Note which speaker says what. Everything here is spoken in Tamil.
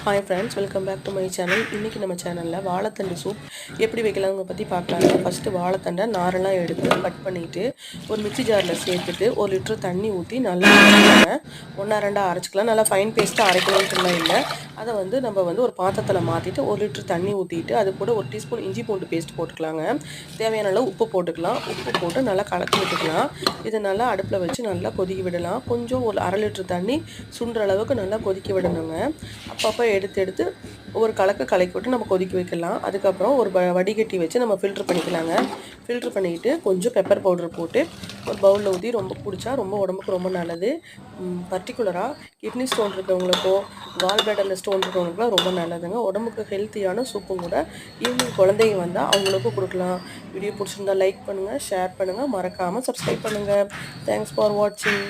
Speaker 1: Hi friends, welcome back to my channel. இன்னைக்கு நம்ம சேனல்ல வாழைத்தண்டு சூப் எப்படி வைக்கலாம்ங்கறத பத்தி பார்க்கலாம். ஃபர்ஸ்ட் வாழைத்தண்டை நாரெல்லாம் எடுத்து கட் பண்ணிட்டு ஒரு மிக்ஸி ஜார்ல சேர்த்துட்டு 1 லிட்டர் தண்ணி ஊத்தி நல்லா அரைச்சுக்கலாங்க. ஒண்ணா ரெண்டா அரைச்சுக்கலாம். நல்லா ஃபைன் பேஸ்டா அரைக்கணும்னு இல்ல. அத நம்ம ஒரு பாத்திரத்துல மாத்திட்டு 1 லிட்டர் தண்ணி ஊத்திட்டு அது கூட 1 டீஸ்பூன் இஞ்சி பூண்டு பேஸ்ட் போட்டுக்கலாங்க. தேவையான அளவு உப்பு போட்டுக்கலாம். உப்பு போட்டு நல்லா கலக்கி விட்டுக்கலாம். இத நல்லா அடுப்புல வச்சு நல்லா கொதிக்க விடலாம். கொஞ்சம் ஒரு 1/2 லிட்டர் தண்ணி சுண்டுற அளவுக்கு நல்லா கொதிக்க விடணுங்க. அப்பப்போ எடுத்து ஒரு கலக்கி விட்டு நம்ம கொதிக்க வைக்கலாம். அதுக்கப்புறம் ஒரு வடிகட்டி வச்சு நம்ம ஃபில்டர் பண்ணிக்கலாங்க. ஃபில்டர் பண்ணிட்டு கொஞ்சம் பெப்பர் பவுடர் போட்டு ஒரு பவுலில் ஊற்றி ரொம்ப குடிச்சா ரொம்ப உடம்புக்கு ரொம்ப நல்லது. பர்டிகுலராக கிட்னி ஸ்டோன் இருக்கவங்களுக்கோ கால் பிளாடரில் ஸ்டோன் இருக்கவங்களுக்குலாம் ரொம்ப நல்லதுங்க. உடம்புக்கு ஹெல்த்தியான சூப்பும் கூட. ஈவினிங் குழந்தைங்க வந்தால் அவங்களுக்கும் கொடுக்கலாம். வீடியோ பிடிச்சிருந்தா லைக் பண்ணுங்கள், ஷேர் பண்ணுங்கள், மறக்காமல் சப்ஸ்கிரைப் பண்ணுங்கள். தேங்க்ஸ் ஃபார் வாட்சிங்.